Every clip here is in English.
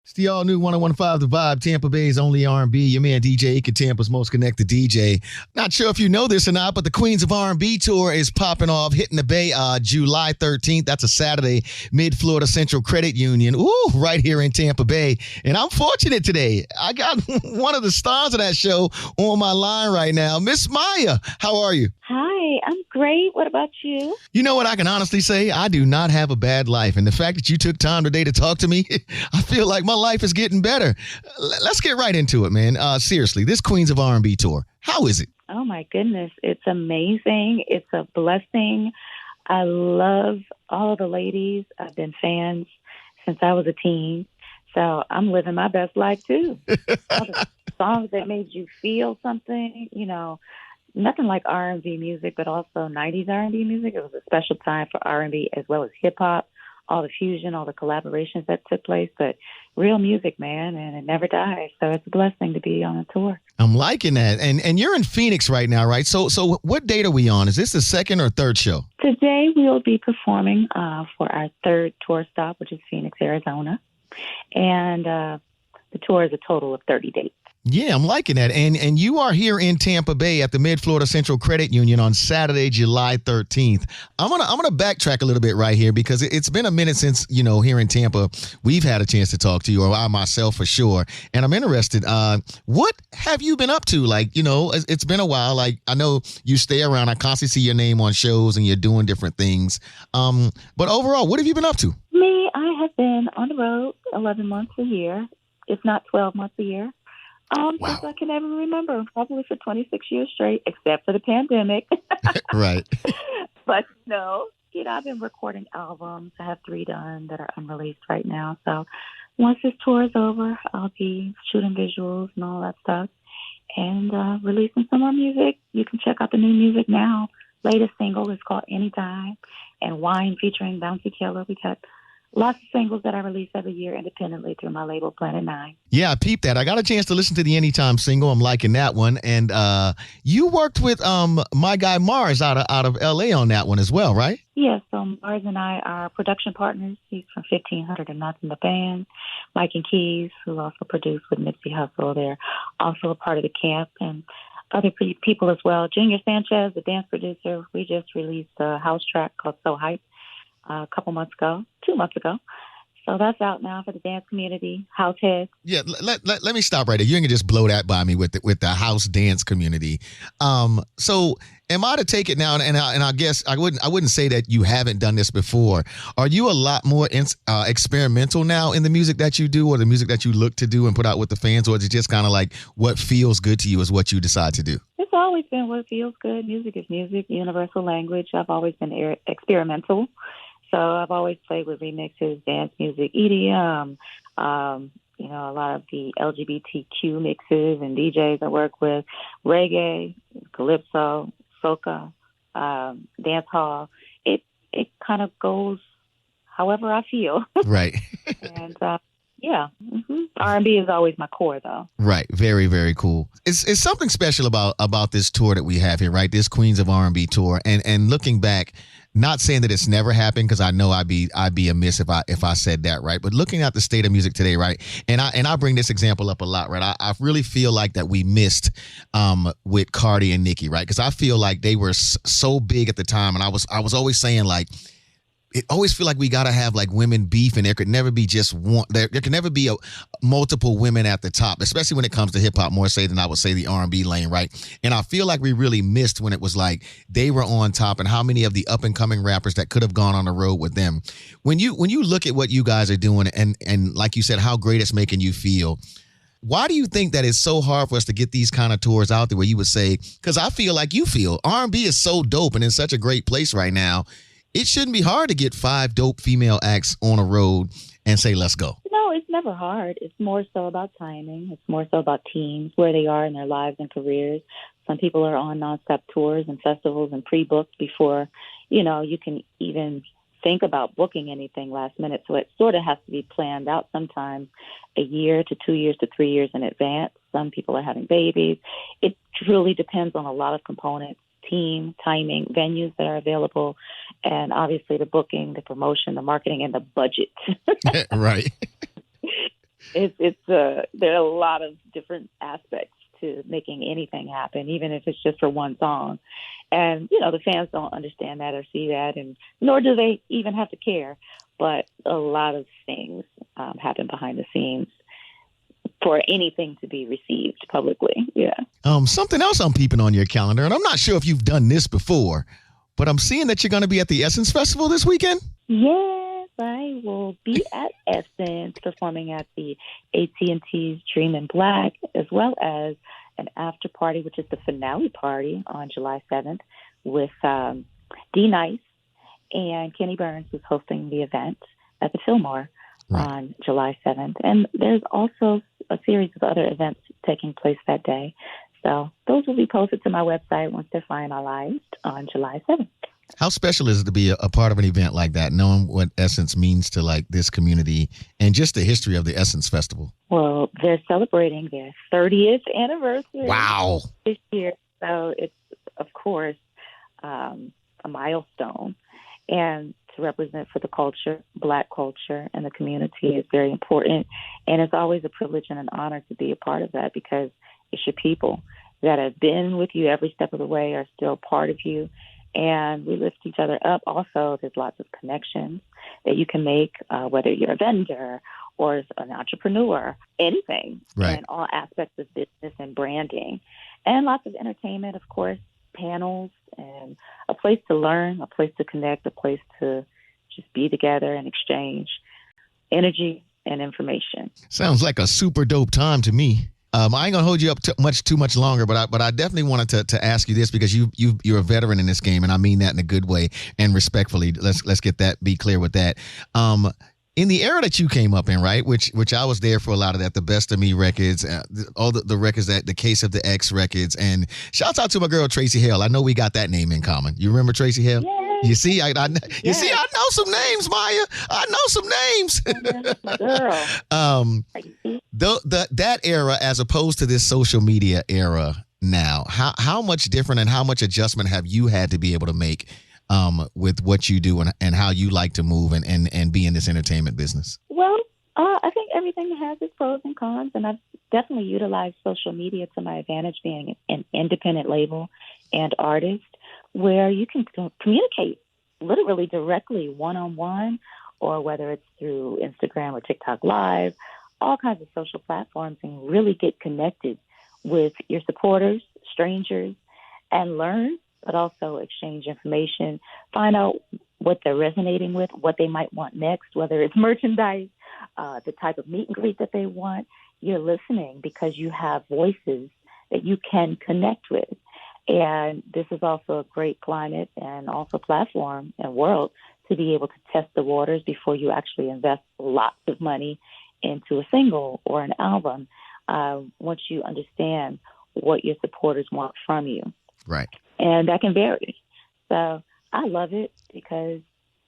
It's the all-new 101.5 The Vibe, Tampa Bay's only R&B. Your man DJ Ekin, Tampa's most connected DJ. Not sure if you know this or not, but the Queens of R&B tour is popping off, hitting the Bay July 13th. That's a Saturday, Mid-Florida Central Credit Union. Ooh, right here in Tampa Bay. And I'm fortunate today. I got one of the stars of that show on my line right now. Miss Maya, how are you? Hi, I'm great. What about you? You know what I can honestly say? I do not have a bad life. And the fact that you took time today to talk to me, I feel like my life is getting better. Let's get right into it, man. Seriously, this Queens of R&B tour, how is it? Oh, my goodness. It's amazing. It's a blessing. I love all of the ladies. I've been fans since I was a teen. So I'm living my best life, too. All the songs that made you feel something, you know. Nothing like R&B music, but also 90s R&B music. It was a special time for R&B as well as hip-hop, all the fusion, all the collaborations that took place. But real music, man, and it never dies. So it's a blessing to be on a tour. I'm liking that. And you're in Phoenix right now, right? So what date are we on? Is this the second or third show? Today we'll be performing for our third tour stop, which is Phoenix, Arizona. And the tour is a total of 30 dates. Yeah, I'm liking that. And you are here in Tampa Bay at the Mid-Florida Central Credit Union on Saturday, July 13th. I'm gonna backtrack a little bit right here because it's been a minute since, here in Tampa, we've had a chance to talk to you, or I myself for sure. And I'm interested, what have you been up to? Like, it's been a while. Like, I know you stay around. I constantly see your name on shows and you're doing different things. But overall, what have you been up to? Me, I have been on the road 11 months a year, if not 12 months a year. Wow. Since I can ever remember, probably for 26 years straight, except for the pandemic. Right. But no, I've been recording albums. I have 3 done that are unreleased right now. So once this tour is over, I'll be shooting visuals and all that stuff and releasing some more music. You can check out the new music now. Latest single is called Anytime, and Wine featuring Bouncy Killer. We got lots of singles that I release every year independently through my label, Planet 9. Yeah, I peeped that. I got a chance to listen to the Anytime single. I'm liking that one. And you worked with my guy Mars out of L.A. on that one as well, right? Yeah, so Mars and I are production partners. He's from 1500 and Nothing, the band. Mike and Keys, who also produced with Nipsey Hussle. They're also a part of the camp, and other people as well. Junior Sanchez, the dance producer, we just released a house track called So Hype a couple months ago, 2 months ago. So that's out now for the dance community, house heads. Yeah, let me stop right there. You can just blow that by me with the house dance community. So am I to take it now? And I guess I wouldn't say that you haven't done this before. Are you a lot more experimental now in the music that you do, or the music that you look to do and put out with the fans, or is it just kind of like what feels good to you is what you decide to do? It's always been what feels good. Music is music, universal language. I've always been experimental. So I've always played with remixes, dance music, EDM, a lot of the LGBTQ mixes and DJs I work with, reggae, calypso, soca, dance hall. It kind of goes however I feel. Right. And yeah, R&B is always my core, though. Right. Very, very cool. It's something special about this tour that we have here, right? This Queens of R&B tour. And looking back, not saying that it's never happened, because I know I'd be amiss if I said that, right? But looking at the state of music today, right? And I bring this example up a lot, right? I really feel like that we missed with Cardi and Nicki, right? Because I feel like they were so big at the time, and I was always saying, like, it always feel like we gotta have like women beef, and there could never be just one. There can never be multiple women at the top, especially when it comes to hip hop, more so than I would say the R&B lane, right? And I feel like we really missed when it was like they were on top, and how many of the up and coming rappers that could have gone on the road with them. When you look at what you guys are doing, and like you said, how great it's making you feel. Why do you think that it's so hard for us to get these kind of tours out there where you would say, because I feel like you feel R&B is so dope and in such a great place right now. It shouldn't be hard to get 5 dope female acts on a road and say, let's go. No, it's never hard. It's more so about timing. It's more so about teams, where they are in their lives and careers. Some people are on nonstop tours and festivals and pre-booked before, you can even think about booking anything last minute. So it sort of has to be planned out sometimes a year to 2 years to 3 years in advance. Some people are having babies. It truly depends on a lot of components. Team, timing, venues that are available, and obviously the booking, the promotion, the marketing, and the budget. Right. there are a lot of different aspects to making anything happen, even if it's just for one song. And, the fans don't understand that or see that, and nor do they even have to care. But a lot of things happen behind the scenes for anything to be received publicly. Yeah. Something else I'm peeping on your calendar, and I'm not sure if you've done this before, but I'm seeing that you're going to be at the Essence Festival this weekend. Yes, I will be at Essence performing at the AT&T's Dream in Black, as well as an after party, which is the finale party on July 7th with D Nice and Kenny Burns, who's hosting the event at the Fillmore on July 7th. And there's also a series of other events taking place that day. So those will be posted to my website once they're finalized on July 7th. How special is it to be a part of an event like that, knowing what Essence means to like this community and just the history of the Essence Festival? Well, they're celebrating their 30th anniversary this year. So it's, of course, a milestone. And to represent for the culture, Black culture, and the community is very important. And it's always a privilege and an honor to be a part of that, because it's your people that have been with you every step of the way are still part of you. And we lift each other up. Also, there's lots of connections that you can make, whether you're a vendor or an entrepreneur, anything, in all aspects of business and branding. And lots of entertainment, of course, panels, and a place to learn, a place to connect, a place to just be together and exchange energy and information. Sounds like a super dope time to me. I ain't gonna hold you up too much longer, but I definitely wanted to ask you this, because you're a veteran in this game, and I mean that in a good way and respectfully. Let's get that, be clear with that. In the era that you came up in, right, which I was there for a lot of that, the Best of Me records, all the records, that the Case of the X records, and shouts out to my girl Tracy Hale. I know we got that name in common. You remember Tracy Hale? Yeah. You see, I know some names, Maya. I know some names. My girl. That era, as opposed to this social media era now, how much different and how much adjustment have you had to be able to make with what you do and how you like to move and be in this entertainment business? Well, I think everything has its pros and cons, and I've definitely utilized social media to my advantage, being an independent label and artist, where you can communicate literally directly one-on-one, or whether it's through Instagram or TikTok Live, all kinds of social platforms, and really get connected with your supporters, strangers, and learn, but also exchange information, find out what they're resonating with, what they might want next, whether it's merchandise, the type of meet and greet that they want. You're listening because you have voices that you can connect with. And this is also a great climate and also platform and world to be able to test the waters before you actually invest lots of money into a single or an album, once you understand what your supporters want from you. Right. And that can vary. So I love it because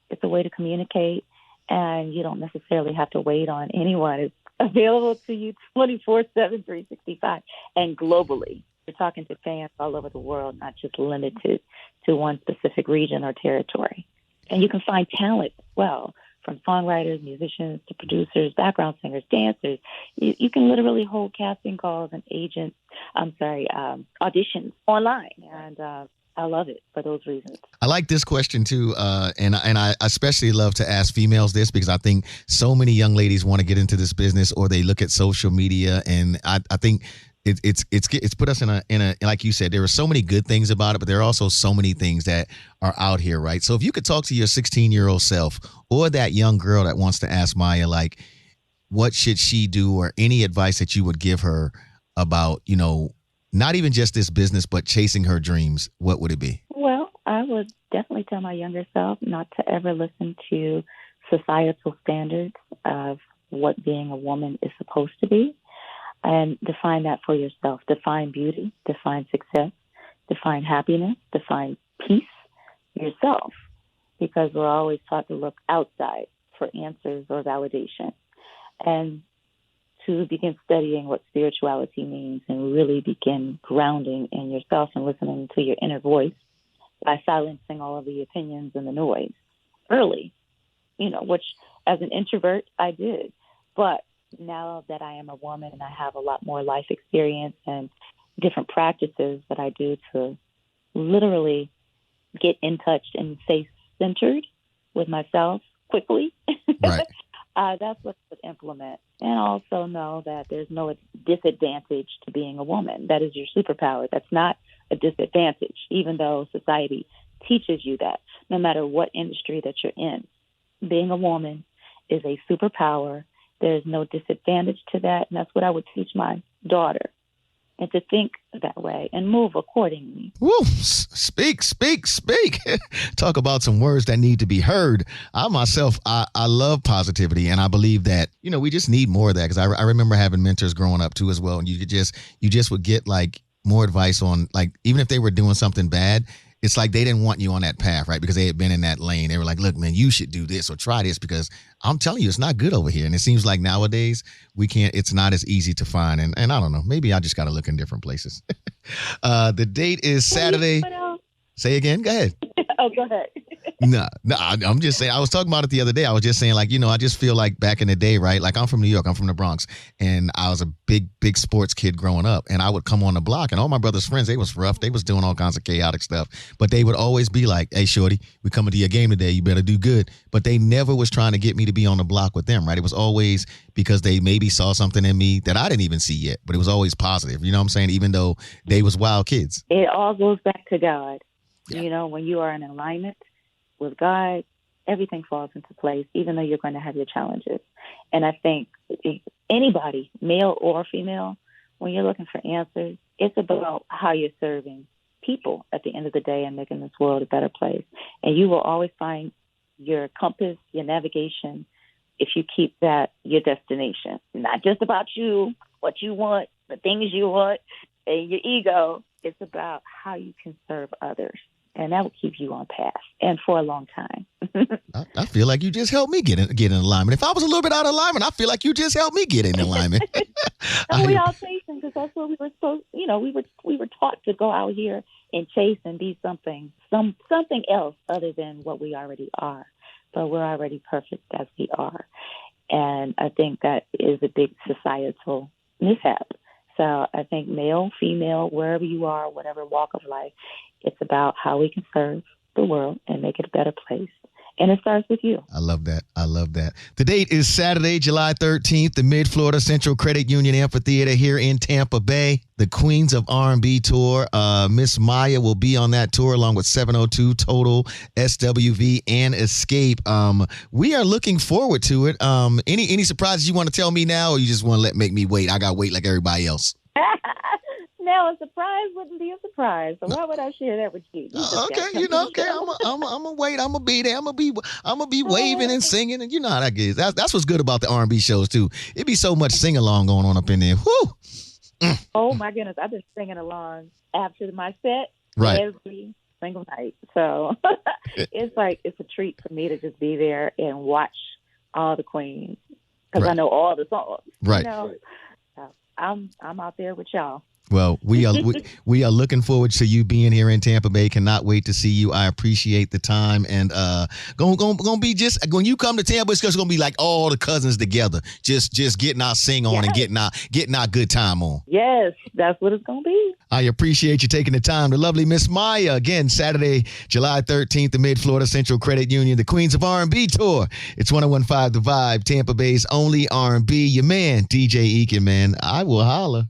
it's a way to communicate, and you don't necessarily have to wait on anyone. It's available to you 24/7, 365, and globally. You're talking to fans all over the world, not just limited to one specific region or territory. And you can find talent as well, from songwriters, musicians, to producers, background singers, dancers. You can literally hold casting calls and auditions online. And I love it for those reasons. I like this question too, and I especially love to ask females this, because I think so many young ladies want to get into this business, or they look at social media, and I think it's put us in a like you said, there are so many good things about it, but there are also so many things that are out here, right? So if you could talk to your 16-year-old self, or that young girl that wants to ask Maya, like, what should she do, or any advice that you would give her about, not even just this business, but chasing her dreams, what would it be? Well, I would definitely tell my younger self not to ever listen to societal standards of what being a woman is supposed to be, and define that for yourself. Define beauty, define success, define happiness, define peace yourself, because we're always taught to look outside for answers or validation. And to begin studying what spirituality means, and really begin grounding in yourself and listening to your inner voice by silencing all of the opinions and the noise early, which as an introvert I did. But now that I am a woman and I have a lot more life experience and different practices that I do to literally get in touch and stay centered with myself quickly. Right. That's what I would implement. And also know that there's no disadvantage to being a woman. That is your superpower. That's not a disadvantage, even though society teaches you that. No matter what industry that you're in, being a woman is a superpower. There's no disadvantage to that. And that's what I would teach my daughter. And to think that way and move accordingly. Woo! Speak. Talk about some words that need to be heard. I myself, I love positivity, and I believe that, we just need more of that, because I remember having mentors growing up too as well, and you just would get like more advice on, like, even if they were doing something bad, it's like they didn't want you on that path, right? Because they had been in that lane. They were like, look, man, you should do this or try this, because I'm telling you, it's not good over here. And it seems like nowadays it's not as easy to find. And I don't know, maybe I just got to look in different places. The date is Saturday. Say again. Go ahead. Oh, go ahead. No, I'm just saying, I was talking about it the other day. I was just saying, like, I just feel like back in the day, right? Like, I'm from New York, I'm from the Bronx, and I was a big sports kid growing up, and I would come on the block, and all my brother's friends, they was rough. They was doing all kinds of chaotic stuff, but they would always be like, hey, shorty, we coming to your game today. You better do good. But they never was trying to get me to be on the block with them, right? It was always because they maybe saw something in me that I didn't even see yet, but it was always positive. You know what I'm saying? Even though they was wild kids. It all goes back to God. Yeah. When you are in alignment with God, everything falls into place, even though you're going to have your challenges. And I think anybody, male or female, when you're looking for answers, it's about how you're serving people at the end of the day and making this world a better place. And you will always find your compass, your navigation, if you keep that your destination. Not just about you, what you want, the things you want, and your ego. It's about how you can serve others. And that will keep you on path, and for a long time. I feel like you just helped me get in alignment. If I was a little bit out of alignment, I feel like you just helped me get in alignment. And we all chasing, because that's what we were supposed. We were taught to go out here and chase and be something else other than what we already are. But we're already perfect as we are, and I think that is a big societal mishap. So I think male, female, wherever you are, whatever walk of life, it's about how we can serve the world and make it a better place. And it starts with you. I love that. The date is Saturday, July 13th, the Mid-Florida Central Credit Union Amphitheater here in Tampa Bay. The Queens of R&B Tour. Miss Maya will be on that tour along with 702, Total, SWV, and Escape. We are looking forward to it. Any surprises you want to tell me now, or you just want to make me wait? I got to wait like everybody else. No, a surprise wouldn't be a surprise. So why would I share that with you? Okay. I'm gonna wait. I'm gonna be there. I'm gonna be waving and singing, and you know how that is. That's what's good about the R&B shows too. It'd be so much sing along going on up in there. Whoo! Oh my goodness, I've been singing along after my set every single night. So it's a treat for me to just be there and watch all the queens, because I know all the songs. Right. So I'm out there with y'all. Well, we are looking forward to you being here in Tampa Bay. Cannot wait to see you. I appreciate the time, and gonna be just when you come to Tampa, it's just gonna be like all the cousins together, just getting our sing on and getting our good time on. Yes, that's what it's gonna be. I appreciate you taking the time. The lovely Miss Maya, again, Saturday, July 13th, the Mid-Florida Central Credit Union, the Queens of R&B Tour. It's 101.5 The Vibe, Tampa Bay's only R&B. Your man, DJ Ekin, man. I will holler.